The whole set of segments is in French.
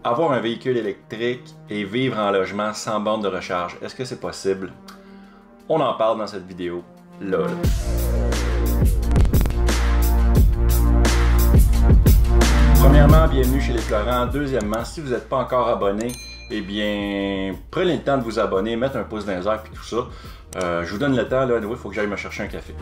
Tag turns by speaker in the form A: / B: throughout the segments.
A: Avoir un véhicule électrique et vivre en logement sans borne de recharge, est-ce que c'est possible? On en parle dans cette vidéo, là. Premièrement, bienvenue chez Les Florents. Deuxièmement, si vous n'êtes pas encore abonné, eh bien, prenez le temps de vous abonner, mettre un pouce dans les airs et tout ça. Je vous donne le temps, là, il faut que j'aille me chercher un café.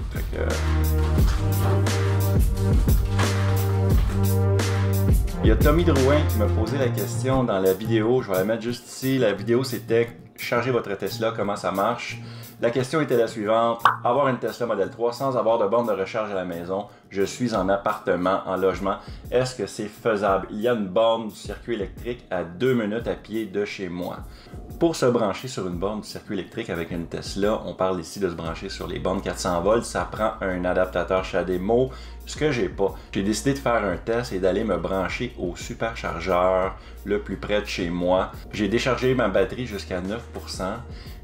A: Il y a Tommy Drouin qui m'a posé la question dans la vidéo, je vais la mettre juste ici. La vidéo c'était « Charger votre Tesla, comment ça marche ?» La question était la suivante: avoir une Tesla Model 3 sans avoir de borne de recharge à la maison, je suis en appartement, en logement, est-ce que c'est faisable? Il y a une borne du circuit électrique à 2 minutes à pied de chez moi. Pour se brancher sur une borne du circuit électrique avec une Tesla, on parle ici de se brancher sur les bornes 400 volts, ça prend un adaptateur CHAdeMO, ce que j'ai pas. J'ai décidé de faire un test et d'aller me brancher au superchargeur le plus près de chez moi. J'ai déchargé ma batterie jusqu'à 9%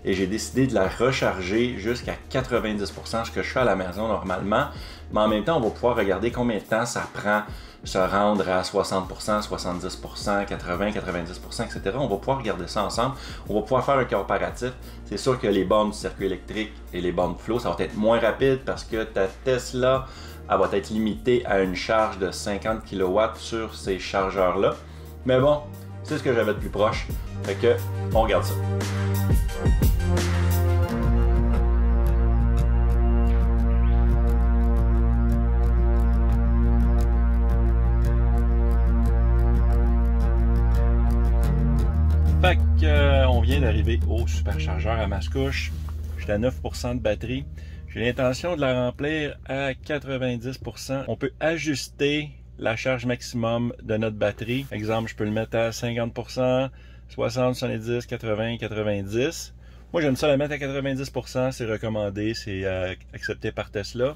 A: et j'ai décidé de la recharger jusqu'à 90%, ce que je fais à la maison normalement. Mais en même temps, on va pouvoir regarder combien de temps ça prend se rendre à 60%, 70%, 80%, 90%, etc. On va pouvoir regarder ça ensemble. On va pouvoir faire un comparatif. C'est sûr que les bornes du circuit électrique et les bornes flow, ça va être moins rapide parce que ta Tesla, elle va être limitée à une charge de 50 kW sur ces chargeurs-là. Mais bon, c'est ce que j'avais de plus proche. Fait que, on regarde ça. Fait que, on vient d'arriver au superchargeur à Mascouche. J'étais à 9% de batterie. J'ai l'intention de la remplir à 90%. On peut ajuster la charge maximum de notre batterie. Exemple, je peux le mettre à 50%, 60, 70, 80, 90. Moi, j'aime ça la mettre à 90%. C'est recommandé, c'est accepté par Tesla.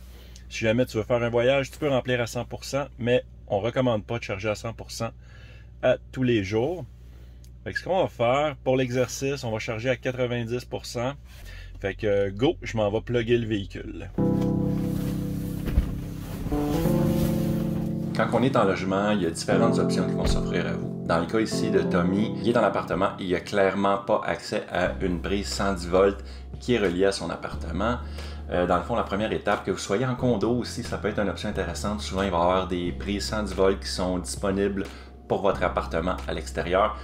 A: Si jamais tu veux faire un voyage, tu peux remplir à 100%, mais on ne recommande pas de charger à 100% à tous les jours. Fait que ce qu'on va faire pour l'exercice, on va charger à 90%. Fait que go, je m'en vais plugger le véhicule. Quand on est en logement, il y a différentes options qui vont s'offrir à vous. Dans le cas ici de Tommy, il est dans l'appartement et il n'a clairement pas accès à une prise 110 volts qui est reliée à son appartement. Dans le fond, la première étape, que vous soyez en condo aussi, ça peut être une option intéressante. Souvent, il va y avoir des prises 110 volts qui sont disponibles pour votre appartement à l'extérieur.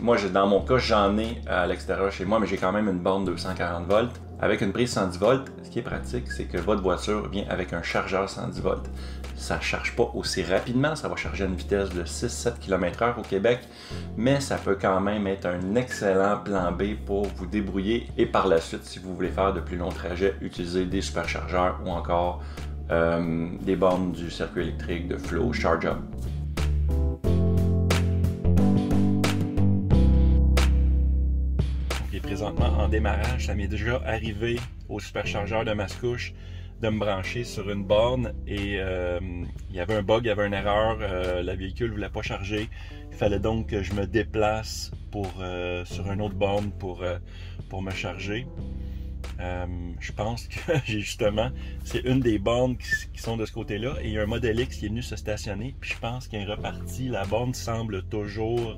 A: Moi, dans mon cas, j'en ai à l'extérieur chez moi, mais j'ai quand même une borne 240 volts. Avec une prise 110 volts, ce qui est pratique, c'est que votre voiture vient avec un chargeur 110 volts. Ça ne charge pas aussi rapidement, ça va charger à une vitesse de 6-7 km/h au Québec, mais ça peut quand même être un excellent plan B pour vous débrouiller et par la suite, si vous voulez faire de plus longs trajets, utiliser des superchargeurs ou encore des bornes du circuit électrique de Flow ChargeUp. Présentement en démarrage, ça m'est déjà arrivé au superchargeur de Mascouche de me brancher sur une borne et il y avait un bug, il y avait une erreur, le véhicule ne voulait pas charger. Il fallait donc que je me déplace sur une autre borne pour me charger. Je pense que j'ai justement, c'est une des bornes qui sont de ce côté-là et il y a un Model X qui est venu se stationner puis je pense qu'il est reparti, la borne semble toujours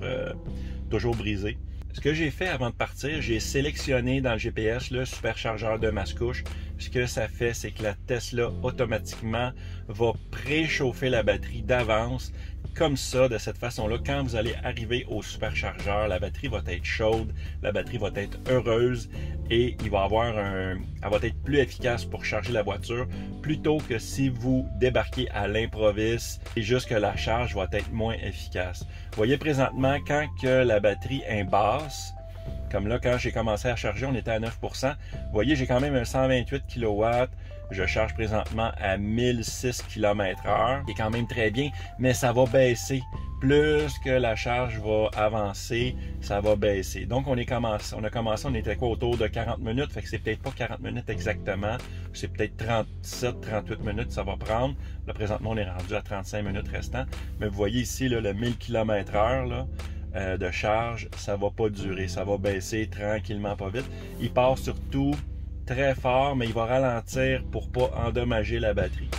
A: brisée. Ce que j'ai fait avant de partir, j'ai sélectionné dans le GPS le superchargeur de Mascouche. Ce que ça fait, c'est que la Tesla automatiquement va préchauffer la batterie d'avance. Comme ça, de cette façon-là, quand vous allez arriver au superchargeur, la batterie va être chaude, la batterie va être heureuse et elle va être plus efficace pour charger la voiture plutôt que si vous débarquez à l'improviste et juste que la charge va être moins efficace. Vous voyez présentement, quand que la batterie est basse, comme là, quand j'ai commencé à charger, on était à 9%. Vous voyez, j'ai quand même un 128 kW. Je charge présentement à 1006 km/h, qui est quand même très bien, mais ça va baisser. Plus que la charge va avancer, ça va baisser. Donc, on a commencé, on était quoi, autour de 40 minutes, fait que c'est peut-être pas 40 minutes exactement, c'est peut-être 37, 38 minutes ça va prendre. Là, présentement, on est rendu à 35 minutes restant. Mais vous voyez ici, là, le 1000 km/h, là, de charge, ça va pas durer, ça va baisser tranquillement, pas vite. Il part surtout très fort, mais il va ralentir pour pas endommager la batterie.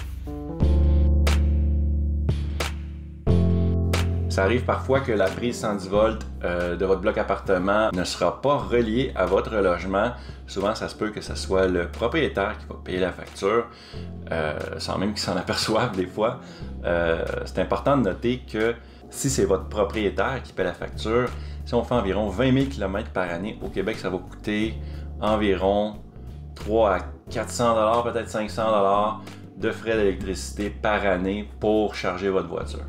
B: Ça arrive parfois que la prise 110 volts de votre bloc appartement ne sera pas reliée à votre logement. Souvent, ça se peut que ce soit le propriétaire qui va payer la facture, sans même qu'il s'en aperçoive des fois. C'est important de noter que si c'est votre propriétaire qui paie la facture, si on fait environ 20 000 km par année, au Québec, ça va coûter environ 3 à 400 $, peut-être 500 $ de frais d'électricité par année pour charger votre voiture.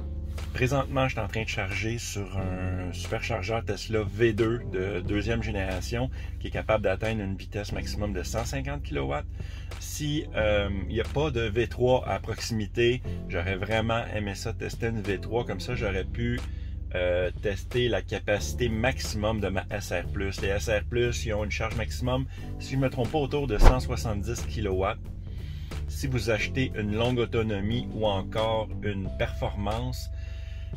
A: Présentement, je suis en train de charger sur un superchargeur Tesla V2 de deuxième génération qui est capable d'atteindre une vitesse maximum de 150 kW. Si il n'y a pas de V3 à proximité, j'aurais vraiment aimé ça tester une V3. Comme ça, j'aurais pu tester la capacité maximum de ma SR+. Les SR+, ils ont une charge maximum, si je ne me trompe pas, autour de 170 kW. Si vous achetez une longue autonomie ou encore une performance,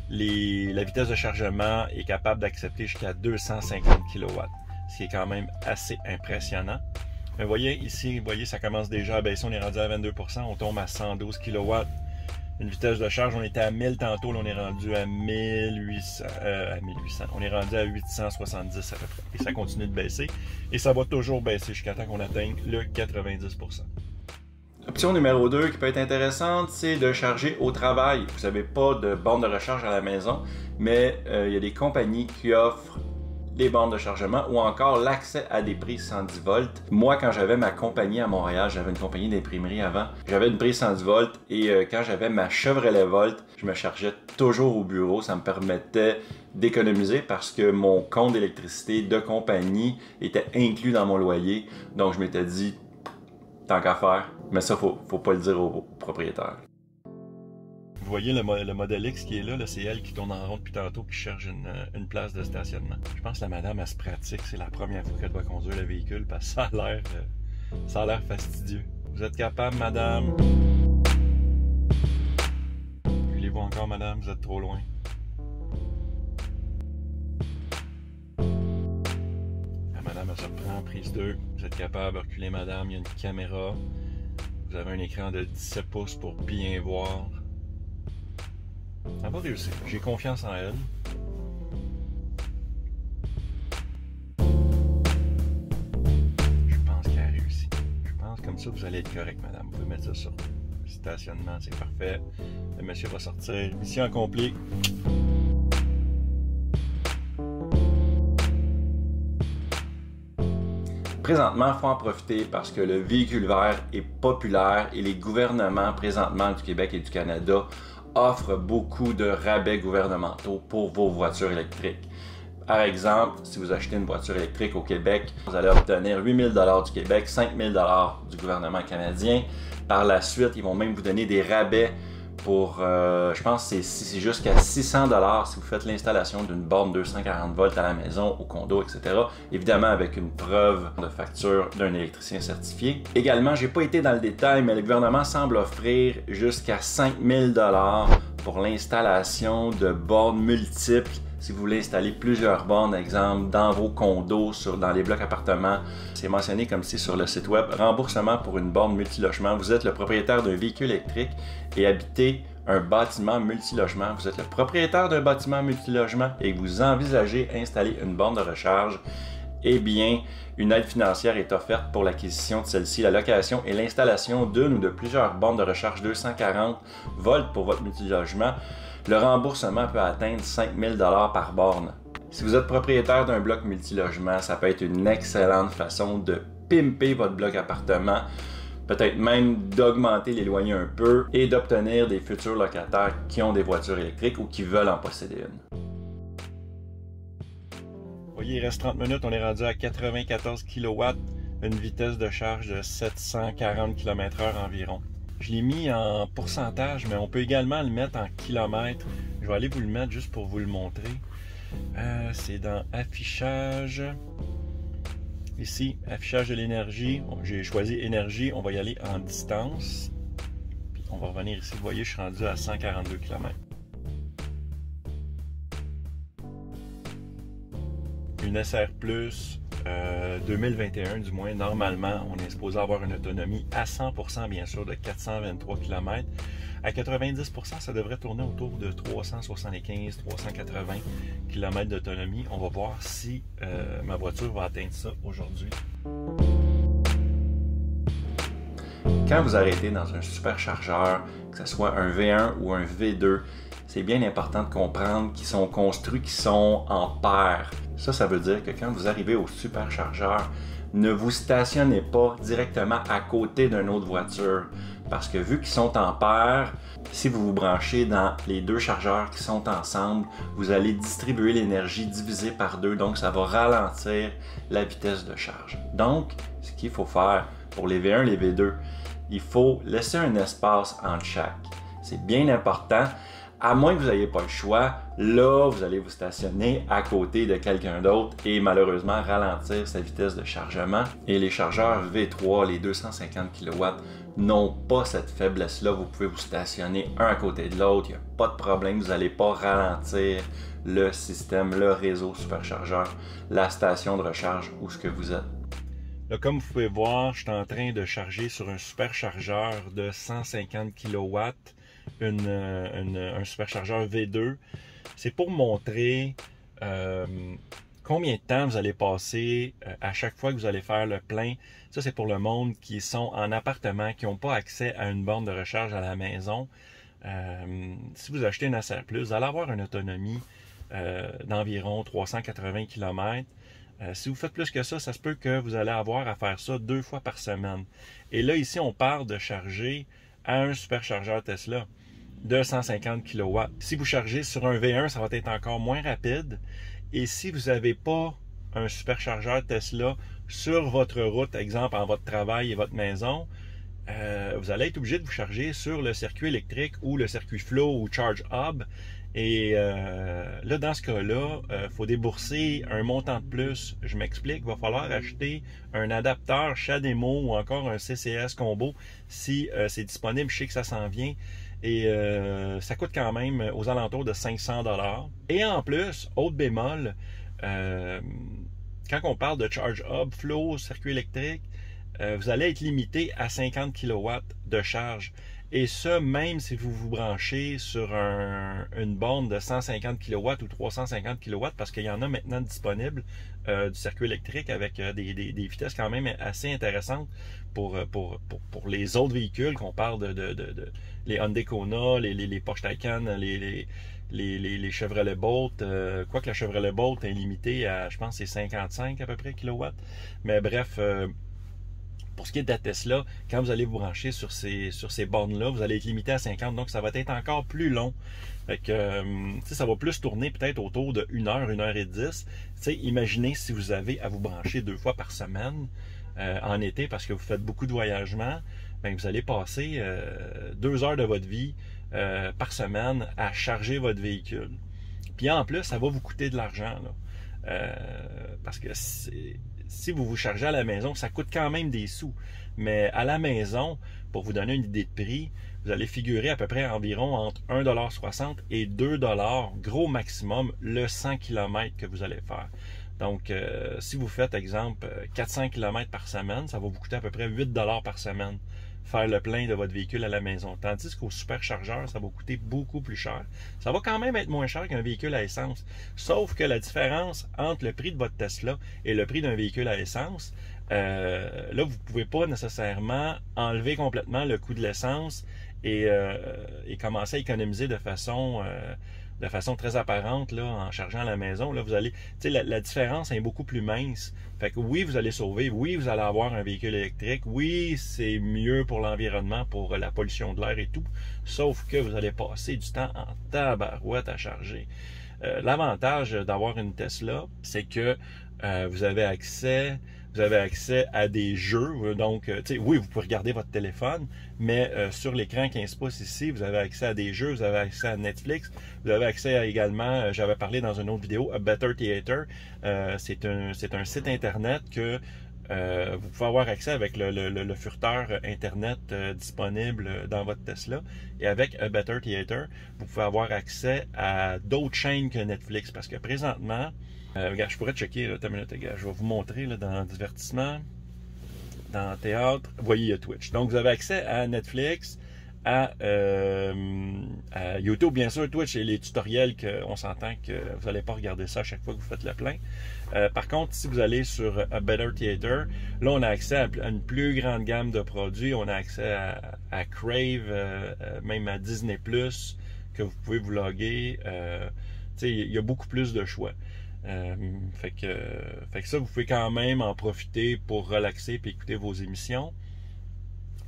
A: la vitesse de chargement est capable d'accepter jusqu'à 250 kW, ce qui est quand même assez impressionnant. Mais voyez ici, voyez, ça commence déjà à baisser, on est rendu à 22%, on tombe à 112 kW. Une vitesse de charge, on était à 1000 tantôt, là, on est rendu à 1800, on est rendu à 870 à peu près. Et ça continue de baisser, et ça va toujours baisser jusqu'à temps qu'on atteigne le 90%.
B: Option numéro 2 qui peut être intéressante, c'est de charger au travail. Vous n'avez pas de borne de recharge à la maison, mais il y a des compagnies qui offrent des bornes de chargement ou encore l'accès à des prises 110 volts. Moi, quand j'avais ma compagnie à Montréal, j'avais une compagnie d'imprimerie avant, j'avais une prise 110 volts et quand j'avais ma Chevrolet Volt, je me chargeais toujours au bureau. Ça me permettait d'économiser parce que mon compte d'électricité de compagnie était inclus dans mon loyer. Donc, je m'étais dit, tant qu'à faire, mais ça, faut pas le dire au propriétaire.
A: Vous voyez le modèle X qui est là, c'est elle qui tourne en rond depuis tantôt, qui cherche une place de stationnement. Je pense que la madame, elle se pratique, c'est la première fois qu'elle doit conduire le véhicule parce que ça a l'air fastidieux. Vous êtes capable, madame? Reculez-vous encore, madame, vous êtes trop loin. La madame, elle se reprend, prise 2. Vous êtes capable, reculez, madame, il y a une caméra. Vous avez un écran de 17 pouces pour bien voir. Elle va réussir. J'ai confiance en elle. Je pense qu'elle a réussi. Je pense comme ça vous allez être correct, madame. Vous pouvez mettre ça sur stationnement, c'est parfait. Le monsieur va sortir. Mission accomplie.
B: Présentement, il faut en profiter parce que le véhicule vert est populaire et les gouvernements présentement du Québec et du Canada offrent beaucoup de rabais gouvernementaux pour vos voitures électriques. Par exemple, si vous achetez une voiture électrique au Québec, vous allez obtenir 8 000 $ du Québec, 5 000 $ du gouvernement canadien. Par la suite, ils vont même vous donner des rabais pour, je pense que c'est jusqu'à 600 $ si vous faites l'installation d'une borne 240 volts à la maison, au condo, etc. Évidemment avec une preuve de facture d'un électricien certifié. Également, je n'ai pas été dans le détail, mais le gouvernement semble offrir jusqu'à 5 000 $ pour l'installation de bornes multiples. Si vous voulez installer plusieurs bornes, exemple, dans vos condos, dans les blocs appartements, c'est mentionné comme ci sur le site web, remboursement pour une borne multilogement. Vous êtes le propriétaire d'un véhicule électrique et habitez un bâtiment multilogement. Vous êtes le propriétaire d'un bâtiment multilogement et vous envisagez installer une borne de recharge. Eh bien, une aide financière est offerte pour l'acquisition de celle-ci, la location et l'installation d'une ou de plusieurs bornes de recharge 240 volts pour votre multilogement. Le remboursement peut atteindre 5 000 $ par borne. Si vous êtes propriétaire d'un bloc multilogement, ça peut être une excellente façon de pimper votre bloc appartement, peut-être même d'augmenter les loyers un peu et d'obtenir des futurs locataires qui ont des voitures électriques ou qui veulent en posséder une.
A: Vous voyez, il reste 30 minutes, on est rendu à 94 kW, une vitesse de charge de 740 km/h environ. Je l'ai mis en pourcentage, mais on peut également le mettre en kilomètres. Je vais aller vous le mettre juste pour vous le montrer. C'est dans affichage. Ici, affichage de l'énergie. J'ai choisi énergie, on va y aller en distance. Puis on va revenir ici. Vous voyez, je suis rendu à 142 km. Une SR+, 2021 du moins, normalement, on est supposé avoir une autonomie à 100% bien sûr de 423 km. À 90%, ça devrait tourner autour de 375-380 km d'autonomie. On va voir si ma voiture va atteindre ça aujourd'hui.
B: Quand vous arrêtez dans un superchargeur, que ce soit un V1 ou un V2, c'est bien important de comprendre qu'ils sont construits, qu'ils sont en paire. Ça veut dire que quand vous arrivez au superchargeur, ne vous stationnez pas directement à côté d'une autre voiture. Parce que vu qu'ils sont en paire, si vous vous branchez dans les deux chargeurs qui sont ensemble, vous allez distribuer l'énergie divisée par deux, donc ça va ralentir la vitesse de charge. Donc, ce qu'il faut faire pour les V1 et les V2, il faut laisser un espace entre chaque. C'est bien important. À moins que vous n'ayez pas le choix, là, vous allez vous stationner à côté de quelqu'un d'autre et malheureusement ralentir sa vitesse de chargement. Et les chargeurs V3, les 250 kW, n'ont pas cette faiblesse-là. Vous pouvez vous stationner un à côté de l'autre, il n'y a pas de problème, vous n'allez pas ralentir le système, le réseau superchargeur, la station de recharge où ce que vous êtes.
A: Là, comme vous pouvez voir, je suis en train de charger sur un superchargeur de 150 kW. Un superchargeur V2. C'est pour montrer combien de temps vous allez passer à chaque fois que vous allez faire le plein. Ça, c'est pour le monde qui sont en appartement, qui n'ont pas accès à une borne de recharge à la maison. Si vous achetez une ACR+, vous allez avoir une autonomie d'environ 380 km. Si vous faites plus que ça, ça se peut que vous allez avoir à faire ça 2 fois par semaine. Et là, ici, on parle de charger à un superchargeur Tesla de 150 kW. Si vous chargez sur un V1, ça va être encore moins rapide. Et si vous n'avez pas un superchargeur Tesla sur votre route, exemple en votre travail et votre maison, vous allez être obligé de vous charger sur le circuit électrique ou le circuit Flow ou Charge Hub. Et là, dans ce cas-là, il faut débourser un montant de plus. Je m'explique, il va falloir acheter un adapteur CHAdeMO ou encore un CCS Combo si c'est disponible. Je sais que ça s'en vient. Et ça coûte quand même aux alentours de 500 $. Et en plus, autre bémol, quand on parle de Charge Hub, Flow, circuit électrique, vous allez être limité à 50 kW de charge. Et ça, même si vous vous branchez sur une borne de 150 kW ou 350 kW, parce qu'il y en a maintenant disponibles du circuit électrique avec des vitesses quand même assez intéressantes pour les autres véhicules, qu'on parle de les Hyundai Kona, les Porsche Taycan, les Chevrolet Bolt, quoique la Chevrolet Bolt est limitée à, je pense, c'est 55 à peu près kilowatts. Mais bref, pour ce qui est de la Tesla, quand vous allez vous brancher sur ces bornes-là, vous allez être limité à 50, donc ça va être encore plus long. Fait que, ça va plus tourner peut-être autour de 1 heure, 1 heure et 10. Imaginez si vous avez à vous brancher 2 fois par semaine en été parce que vous faites beaucoup de voyagements, bien, vous allez passer 2 heures de votre vie par semaine à charger votre véhicule. Puis en plus, ça va vous coûter de l'argent, parce que si vous vous chargez à la maison, ça coûte quand même des sous. Mais à la maison, pour vous donner une idée de prix, vous allez figurer à peu près environ entre 1,60 $ et 2 $, gros maximum, le 100 km que vous allez faire. Donc, si vous faites, exemple, 400 km par semaine, ça va vous coûter à peu près 8 $ par semaine faire le plein de votre véhicule à la maison. Tandis qu'au superchargeur, ça va coûter beaucoup plus cher. Ça va quand même être moins cher qu'un véhicule à essence. Sauf que la différence entre le prix de votre Tesla et le prix d'un véhicule à essence, là, vous ne pouvez pas nécessairement enlever complètement le coût de l'essence et commencer à économiser de façon très apparente là, en chargeant à la maison. Là, vous allez, la différence est beaucoup plus mince. Fait que oui, vous allez sauver, oui, vous allez avoir un véhicule électrique, oui, c'est mieux pour l'environnement, pour la pollution de l'air et tout, sauf que vous allez passer du temps en tabarouette à charger. L'avantage d'avoir une Tesla, c'est que vous avez accès à des jeux. Donc, oui, vous pouvez regarder votre téléphone, mais sur l'écran 15 pouces ici, vous avez accès à des jeux, vous avez accès à Netflix, vous avez accès à également, j'avais parlé dans une autre vidéo, A Better Theater. C'est un site internet que vous pouvez avoir accès avec le furteur internet disponible dans votre Tesla. Et avec A Better Theater, vous pouvez avoir accès à d'autres chaînes que Netflix. Parce que présentement, regarde, je pourrais checker, là, je vais vous montrer là, dans divertissement, dans théâtre, vous voyez, il y a Twitch. Donc, vous avez accès à Netflix, à YouTube, bien sûr, Twitch et les tutoriels qu'on s'entend que vous n'allez pas regarder ça à chaque fois que vous faites le plein. Par contre, si vous allez sur A Better Theater, là, on a accès à une plus grande gamme de produits. On a accès à Crave, même à Disney+, que vous pouvez vous loguer. Il y a beaucoup plus de choix. Fait que ça, vous pouvez quand même en profiter pour relaxer et écouter vos émissions.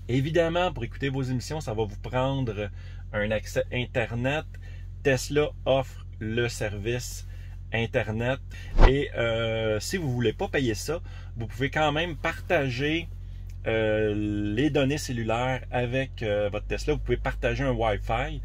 A: Évidemment, pour écouter vos émissions, ça va vous prendre un accès Internet. Tesla offre le service Internet. Et si vous ne voulez pas payer ça, vous pouvez quand même partager les données cellulaires avec votre Tesla. Vous pouvez partager un Wi-Fi.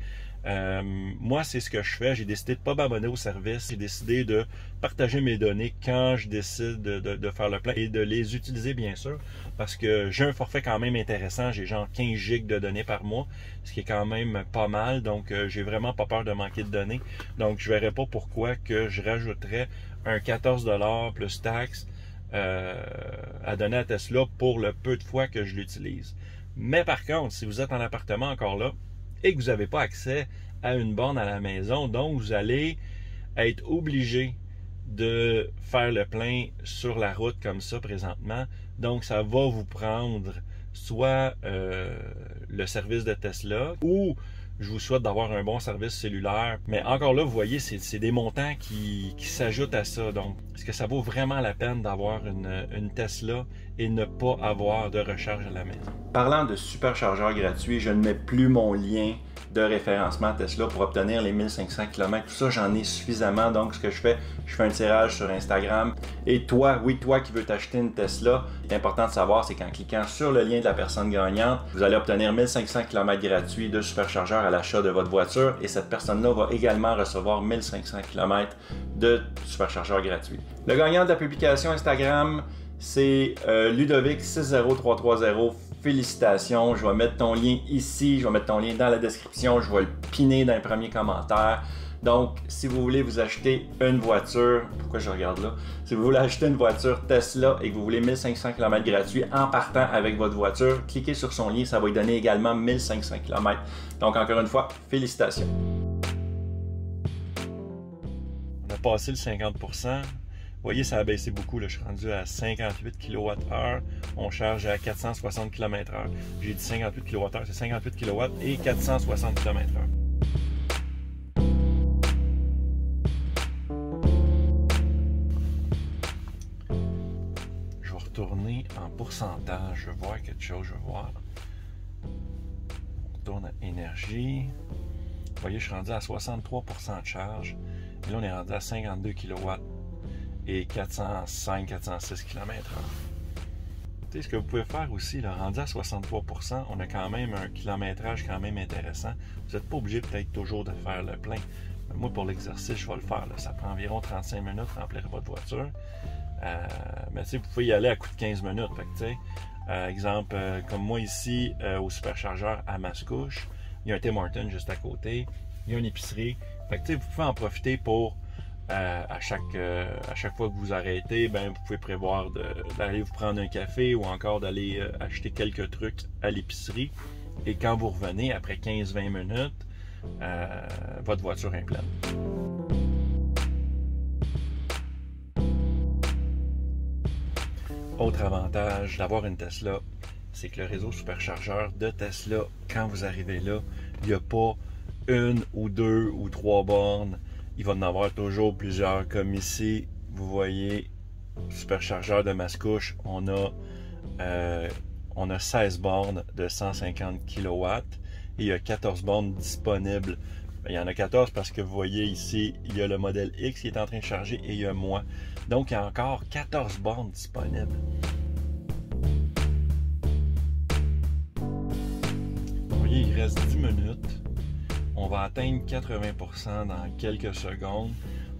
A: Moi, c'est ce que je fais. J'ai décidé de ne pas m'abonner au service. J'ai décidé de partager mes données quand je décide de faire le plein et de les utiliser, bien sûr, parce que j'ai un forfait quand même intéressant. J'ai genre 15 gigs de données par mois, ce qui est quand même pas mal. Donc, j'ai vraiment pas peur de manquer de données. Donc, je ne verrais pas pourquoi que je rajouterais un 14$ plus taxes à donner à Tesla pour le peu de fois que je l'utilise. Mais par contre, si vous êtes en appartement encore là, et que vous n'avez pas accès à une borne à la maison, donc vous allez être obligé de faire le plein sur la route comme ça présentement. Donc ça va vous prendre soit le service de Tesla, ou je vous souhaite d'avoir un bon service cellulaire. Mais encore là, vous voyez, c'est des montants qui s'ajoutent à ça. Donc, est-ce que ça vaut vraiment la peine d'avoir une Tesla et ne pas avoir de recharge à la maison?
B: Parlant de superchargeurs gratuits, je ne mets plus mon lien de référencement Tesla pour obtenir les 1500 km. Tout ça, j'en ai suffisamment. Donc, ce que je fais un tirage sur Instagram. Et toi, oui, toi qui veux t'acheter une Tesla, l'important de savoir, c'est qu'en cliquant sur le lien de la personne gagnante, vous allez obtenir 1500 km gratuits de superchargeurs à l'achat de votre voiture. Et cette personne-là va également recevoir 1500 km de superchargeurs gratuits. Le gagnant de la publication Instagram, c'est Ludovic60330. Félicitations, je vais mettre ton lien ici, je vais mettre ton lien dans la description, je vais le piner dans les premiers commentaires. Donc, si vous voulez vous acheter une voiture, pourquoi je regarde là? Si vous voulez acheter une voiture Tesla et que vous voulez 1500 km gratuits en partant avec votre voiture, cliquez sur son lien, ça va lui donner également 1500 km. Donc, encore une fois, félicitations.
A: On a passé le 50%. Vous voyez, ça a baissé beaucoup. Là. Je suis rendu à 58 kWh. On charge à 460 km/h. J'ai dit 58 kWh, c'est 58 kW et 460 km/h. Je vais retourner en pourcentage. Je vais voir quelque chose. Je vais voir. On retourne à énergie. Vous voyez, je suis rendu à 63% de charge. Et là, on est rendu à 52 kW. Et 405-406 km/h. Tu sais, ce que vous pouvez faire aussi, là, rendu à 63%, on a quand même un kilométrage quand même intéressant. Vous n'êtes pas obligé peut-être toujours de faire le plein. Mais moi, pour l'exercice, je vais le faire. Là. Ça prend environ 35 minutes de remplir votre voiture. Mais tu sais, vous pouvez y aller à coup de 15 minutes. Fait que, tu sais, exemple, comme moi ici, au superchargeur à Mascouche, il y a un Tim Hortons juste à côté. Il y a une épicerie. Fait que, tu sais, vous pouvez en profiter pour... à chaque fois que vous arrêtez, ben, vous pouvez prévoir d'aller vous prendre un café ou encore d'aller acheter quelques trucs à l'épicerie. Et quand vous revenez, après 15-20 minutes, votre voiture est pleine. Autre avantage d'avoir une Tesla, c'est que le réseau superchargeur de Tesla, quand vous arrivez là, il n'y a pas une ou deux ou trois bornes. Il va en avoir toujours plusieurs, comme ici, vous voyez, superchargeur de Mascouche, on a 16 bornes de 150 kW et il y a 14 bornes disponibles. Il y en a 14 parce que vous voyez ici, il y a le modèle X qui est en train de charger et il y a moi. Donc, il y a encore 14 bornes disponibles. Vous voyez, il reste 10 minutes. On va atteindre 80% dans quelques secondes.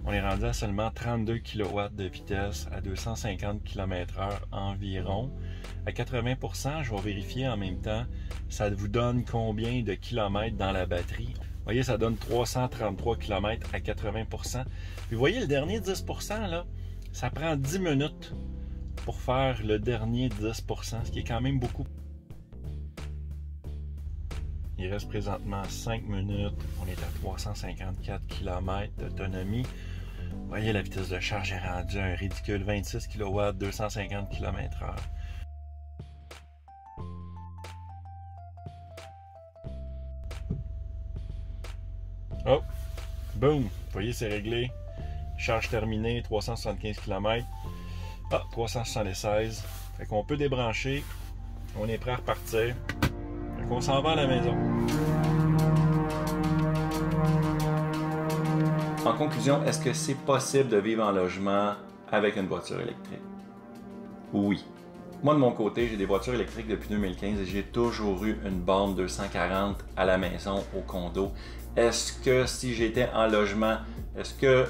A: On est rendu à seulement 32 kW de vitesse à 250 km/h environ. À 80%, je vais vérifier en même temps, ça vous donne combien de kilomètres dans la batterie. Vous voyez, ça donne 333 km à 80%. Puis vous voyez, le dernier 10%, là, ça prend 10 minutes pour faire le dernier 10%, ce qui est quand même beaucoup. Il reste présentement 5 minutes. On est à 354 km d'autonomie. Vous voyez, la vitesse de charge est rendue à un ridicule 26 kW, 250 km/h. Oh! Boom! Vous voyez, c'est réglé. Charge terminée, 375 km. Ah, 376. Fait qu'on peut débrancher. On est prêt à repartir. Fait qu'on s'en va à la maison.
B: En conclusion, est-ce que c'est possible de vivre en logement avec une voiture électrique? Oui. Moi, de mon côté, j'ai des voitures électriques depuis 2015 et j'ai toujours eu une borne 240 à la maison, au condo. Est-ce que si j'étais en logement, est-ce que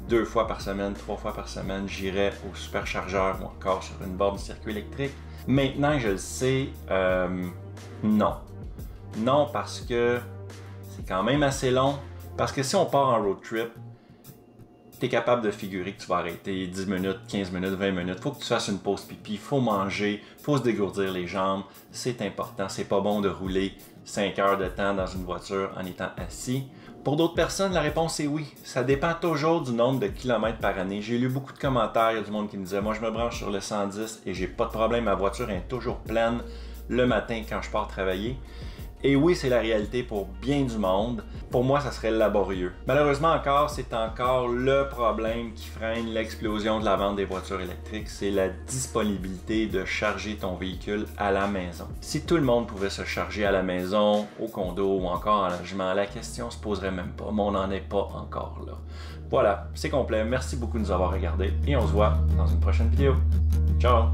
B: 2 fois par semaine, 3 fois par semaine, j'irais au superchargeur ou encore sur une borne de circuit électrique? Maintenant que je le sais, non. Non, parce que c'est quand même assez long. Parce que si on part en road trip, tu es capable de figurer que tu vas arrêter 10 minutes, 15 minutes, 20 minutes. Il faut que tu fasses une pause pipi, il faut manger, il faut se dégourdir les jambes. C'est important, c'est pas bon de rouler 5 heures de temps dans une voiture en étant assis. Pour d'autres personnes, la réponse est oui. Ça dépend toujours du nombre de kilomètres par année. J'ai lu beaucoup de commentaires, il y a du monde qui me disait « Moi, je me branche sur le 110 et j'ai pas de problème, ma voiture est toujours pleine le matin quand je pars travailler. » Et oui, c'est la réalité pour bien du monde. Pour moi, ça serait laborieux. Malheureusement encore, c'est encore le problème qui freine l'explosion de la vente des voitures électriques, c'est la disponibilité de charger ton véhicule à la maison. Si tout le monde pouvait se charger à la maison, au condo ou encore en logement, la question se poserait même pas, mais on n'en est pas encore là. Voilà, c'est complet. Merci beaucoup de nous avoir regardés et on se voit dans une prochaine vidéo. Ciao!